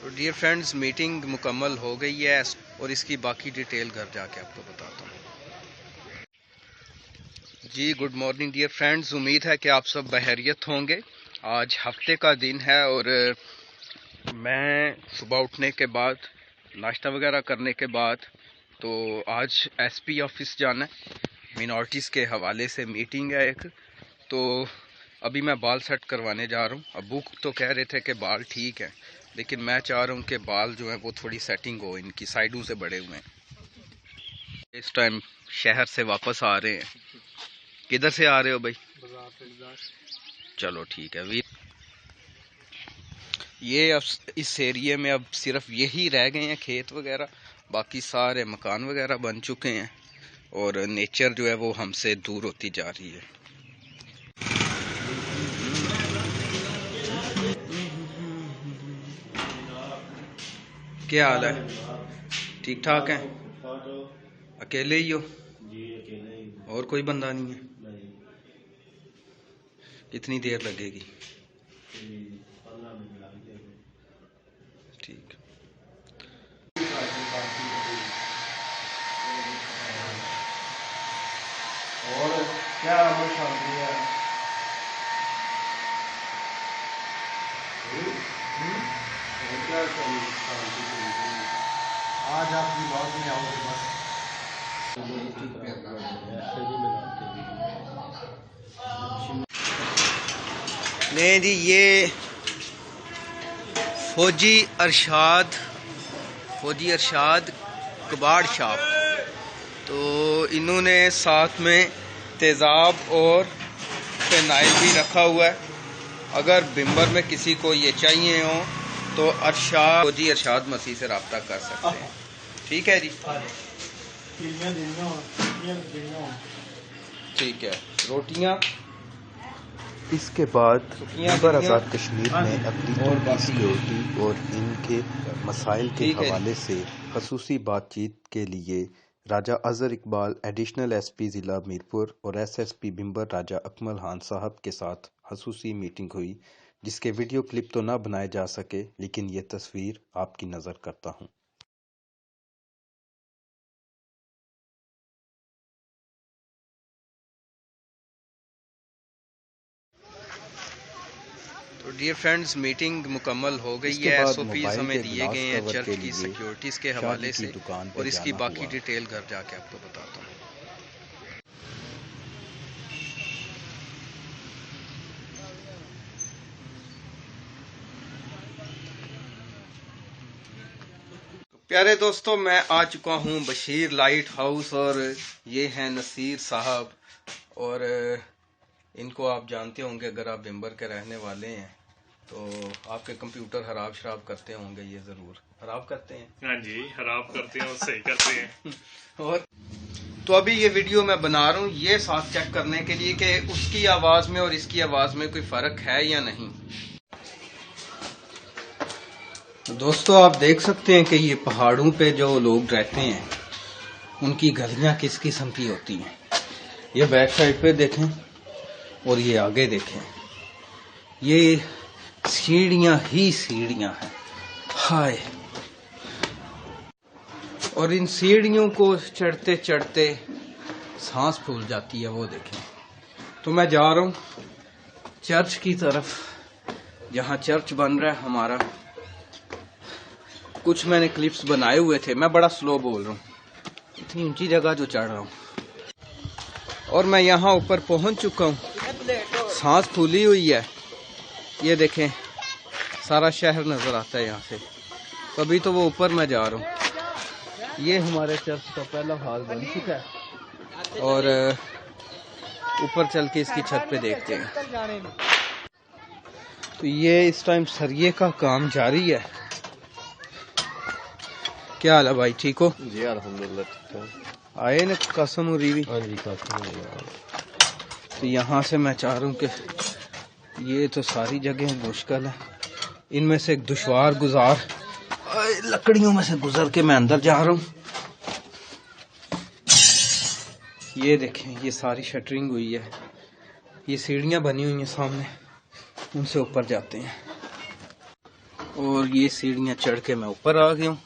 तो dear friends, meeting मुकम्मल हो गई है और इसकी बाकी डिटेल घर जाके आपको बताता हूँ। जी गुड मॉर्निंग डियर फ्रेंड्स, उम्मीद है कि आप सब बहरियत होंगे। आज हफ्ते का दिन है और मैं सुबह उठने के बाद नाश्ता वगैरह करने के बाद तो आज एसपी ऑफिस जाना है। मिनॉरिटीज़ के हवाले से मीटिंग है एक, तो अभी मैं बाल सेट करवाने जा रहा हूँ। अबू तो कह रहे थे कि बाल ठीक है, लेकिन मैं चाह रहा हूँ कि बाल जो है वो थोड़ी सेटिंग हो, इनकी साइडों से बड़े हुए हैं। इस टाइम शहर से वापस आ रहे हैं। किधर से आ रहे हो भाई? चलो ठीक है। ये अब इस एरिए में अब सिर्फ यही रह गए हैं खेत वगैरह, बाकी सारे मकान वगैरह बन चुके हैं और नेचर जो है वो हमसे दूर होती जा रही है। क्या हाल है? ठीक ठाक है? अकेले ही हो? और कोई बंदा नहीं है? कितनी देर लगेगी? ठीक। और क्या शांति है? क्या आज आपकी बात में आओगे बस। नहीं जी, ये फौजी अरशाद कबाड़ शॉप, तो इन्होंने साथ में तेज़ाब और फिनाइल भी रखा हुआ है। अगर बिम्बर में किसी को ये चाहिए हो तो फौजी अरशाद मसीह से रब्ता कर सकते हैं। ठीक है जी, ठीक है। रोटियां इसके बाद बिम्बर आज़ाद कश्मीर में अपनी तुर्की सिक्योरिटी और इनके मसाइल के हवाले से खसूसी बातचीत के लिए राजा अजहर इकबाल, एडिशनल एसपी ज़िला मीरपुर और एसएसपी बिम्बर राजा अकमल खान साहब के साथ खसूसी मीटिंग हुई, जिसके वीडियो क्लिप तो ना बनाए जा सके, लेकिन ये तस्वीर आपकी नज़र करता हूँ। तो डियर फ्रेंड्स, मीटिंग मुकम्मल हो गई है। एसओपीज़ हमें दिए गए हैं चर्च की सिक्योरिटीज़ के हवाले से और इसकी बाकी डिटेल घर जाके आपको बताता हूँ। प्यारे दोस्तों, मैं आ चुका हूँ बशीर लाइट हाउस और ये हैं नसीर साहब, और इनको आप जानते होंगे अगर आप बिम्बर के रहने वाले हैं तो। आपके कंप्यूटर खराब शराब करते होंगे, ये जरूर खराब करते हैं। हाँ जी, खराब करते हैं और सही करते हैं। और तो अभी ये वीडियो मैं बना रहा हूँ ये साथ चेक करने के लिए कि उसकी आवाज में और इसकी आवाज में कोई फर्क है या नहीं। दोस्तों, आप देख सकते हैं कि ये पहाड़ों पे जो लोग रहते हैं उनकी गलियां किस किस्म की होती हैं। ये बैक साइड पे देखें और ये आगे देखें, ये सीढ़ियां ही सीढ़ियां हैं। हाय, और इन सीढ़ियों को चढ़ते चढ़ते सांस फूल जाती है, वो देखें। तो मैं जा रहा हूँ चर्च की तरफ, जहाँ चर्च बन रहा है हमारा। कुछ मैंने क्लिप्स बनाए हुए थे, मैं बड़ा स्लो बोल रहा हूँ, इतनी ऊंची जगह जो चढ़ रहा हूँ। और मैं यहाँ ऊपर पहुँच चुका हूँ, सांस फूली हुई है। ये देखें, सारा शहर नजर आता है यहाँ से। तभी तो वो ऊपर मैं जा रहा हूँ। ये हमारे चर्च का पहला हॉल बन चुका है और ऊपर चल के इसकी छत पे देखते हैं। तो ये इस टाइम सरिये का काम जारी है। क्या हाल है भाई, ठीक हो? जी अल्हम्दुलिल्लाह ठीक है। आए ना कसम हो रही? हाँ जी कसम। तो यहाँ से मैं चाह रहा हूँ कि ये तो सारी जगह मुश्किल है, इनमें से एक दुश्वार गुजार लकड़ियों में से गुजर के मैं अंदर जा रहा हूँ। ये देखें, ये सारी शटरिंग हुई है, ये सीढ़ियाँ बनी हुई हैं सामने, उनसे ऊपर जाते हैं। और ये सीढ़ियाँ चढ़ के मैं ऊपर आ गया हूँ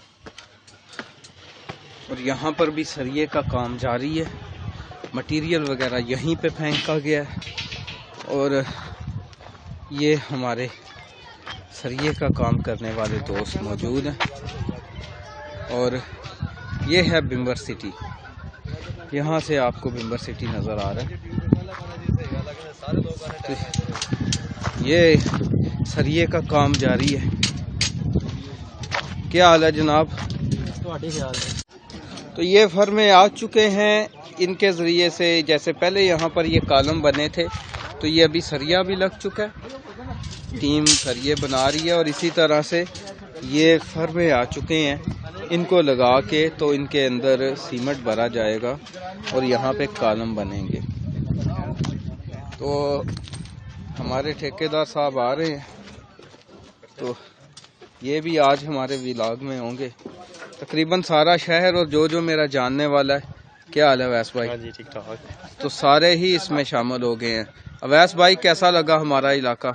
और यहाँ पर भी सरिये का काम जारी है। मटेरियल वगैरह यहीं पे फेंका गया है और ये हमारे सरिये का काम करने वाले दोस्त मौजूद हैं और ये है बिम्बर सिटी। यहाँ से आपको बिम्बर सिटी नज़र आ रहा है। तो ये सरिये का काम जारी है। क्या हाल है जनाब? तो ये फर्में आ चुके हैं, इनके ज़रिए से जैसे पहले यहाँ पर ये कॉलम बने थे तो ये अभी सरिया भी लग चुका है। टीम सरिये बना रही है और इसी तरह से ये फर्में आ चुके हैं। इनको लगा के तो इनके अंदर सीमेंट भरा जाएगा और यहाँ पे कॉलम बनेंगे। तो हमारे ठेकेदार साहब आ रहे हैं तो ये भी आज हमारे व्लॉग में होंगे। तकरीबन सारा शहर और जो मेरा जानने वाला है। क्या हाल है अवैस भाई? हाँ जी, ठीक ठाक। तो सारे ही इसमें शामिल हो गए हैं। अवैस भाई कैसा लगा हमारा इलाका?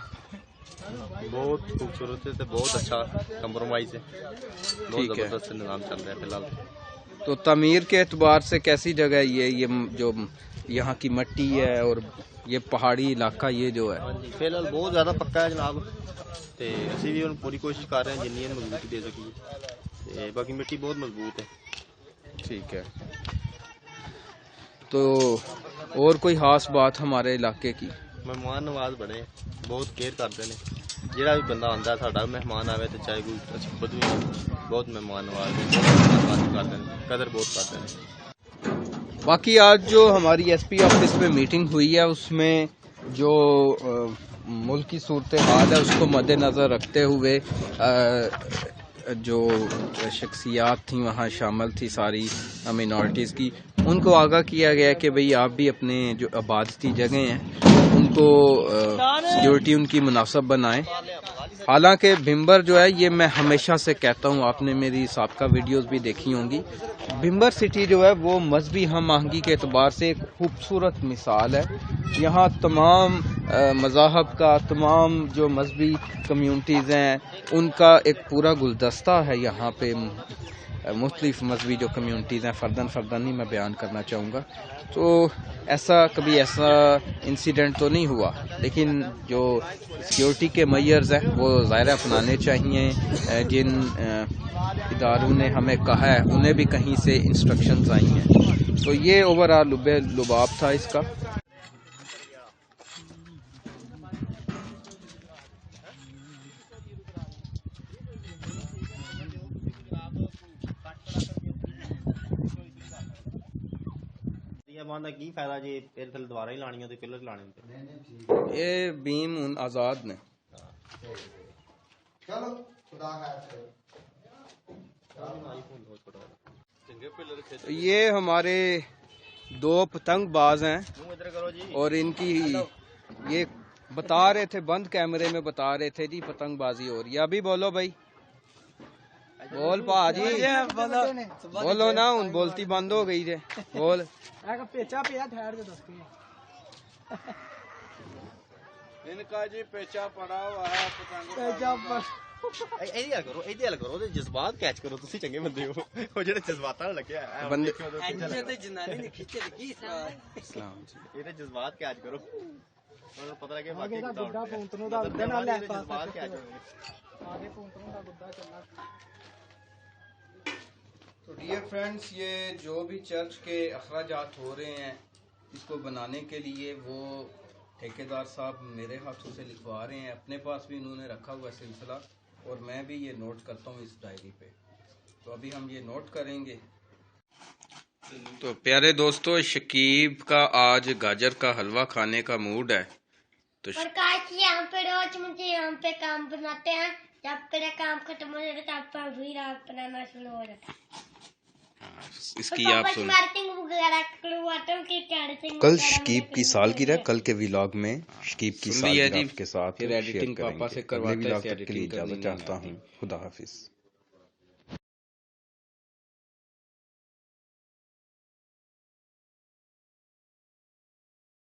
बहुत खूबसूरत है, बहुत अच्छा कंप्रोमाइज है, बहुत जबरदस्त निज़ाम चल रहा है फिलहाल। तो तमीर के एतबार से कैसी जगह है ये जो यहाँ की मिट्टी है और ये पहाड़ी इलाका ये जो है? हाँ जी, फिलहाल बहुत ज़्यादा पक्का है जनाब। तो असी भी पूरी कोशिश कर रहे हैं जिन्नी मजबूती दे सकी। बाकी मिट्टी बहुत मजबूत है। ठीक है। तो और कोई खास बात हमारे इलाके की? मेहमान नवाज बने, बहुत केयर करते हैं। ਜਿਹੜਾ भी बंदा आता साडा मेहमान आवे तो चाहे कोई खुद भी बहुत मेहमान नवाज करते हैं, कदर बहुत करते हैं। बाकी आज जो हमारी एसपी ऑफिस में मीटिंग हुई है उसमें जो मुल्क की सूरत हाल है उसको मद्देनज़र रखते हुए जो शख्सियात थी वहाँ शामिल थी सारी मिनॉरिटीज़ की, उनको आगाह किया गया कि भाई आप भी अपने जो आबादती जगह हैं उनको सिक्योरिटी उनकी मुनासिब बनाएं। हालांकि बिम्बर जो है ये मैं हमेशा से कहता हूँ, आपने मेरी साबका वीडियोस भी देखी होंगी, बिम्बर सिटी जो है वो मजहबी हम आहंगी के एतबार से एक खूबसूरत मिसाल है। यहाँ तमाम मज़ाहब का, तमाम जो मजहबी कम्यूनिटीज़ हैं उनका एक पूरा गुलदस्ता है। यहाँ पे मुख्तलिफ मजहबी जो कम्यूनिटीज़ हैं, फ़र्दन ही मैं बयान करना चाहूँगा। तो कभी ऐसा इंसिडेंट तो नहीं हुआ, लेकिन जो सिक्योरिटी के मेजर्स हैं वो ज़ाहिर अपनाने चाहिए। जिन इदारों ने हमें कहा है उन्हें भी कहीं से इंस्ट्रक्शंस आई हैं। तो ये ओवरऑल लुबाब था इसका। की फायदा जी फिर दोबारा ही लानी होती, पिलर लाने होते। ये बीम उन आजाद ने। ये हमारे दो पतंगबाज हैं और इनकी ये बता रहे थे, बंद कैमरे में बता रहे थे जी पतंगबाजी हो रही है। अभी बोलो भाई, बोल पाजी, बोलो ना, उन बोलती बंद हो गई है। बोल इनका जी पेचा पड़ा हुआ है करो जज्बात कैच करो, तुसी चंगे बंदे हो, वो जेड़े जज्बातां नाल लगे है बंदे ते जनानी ने खिच्चे लगी ये जज्बात कैच करो, और पता लगे बाकी गुड्डा पूंतनों दा उधर नाल है जज्बात कैच करो आगे पूंतनों दा गुड्डा चलना। तो डियर फ्रेंड्स, ये जो भी चर्च के अखराजात हो रहे हैं इसको बनाने के लिए वो ठेकेदार साहब मेरे हाथों से लिखवा रहे हैं। अपने पास भी उन्होंने रखा हुआ सिलसिला और मैं भी ये नोट करता हूँ इस डायरी पे। तो अभी हम ये नोट करेंगे। तो प्यारे दोस्तों, शकीब का आज गाजर का हलवा खाने का मूड है। तो यहाँ पे रोज मुझे यहाँ पे काम बनाते हैं, जब मेरा काम खत्म हो जाता है तब भी रात बनाना शुरू हो जाता है। इसकी आप सुन, कल शकीब की सालगिरह, कल के व्लॉग में शकीब की सालगिरह के साथ फिर एडिटिंग पापा से करवाते हैं। के लिए इजाजत चाहता हूँ। खुदा हाफिज।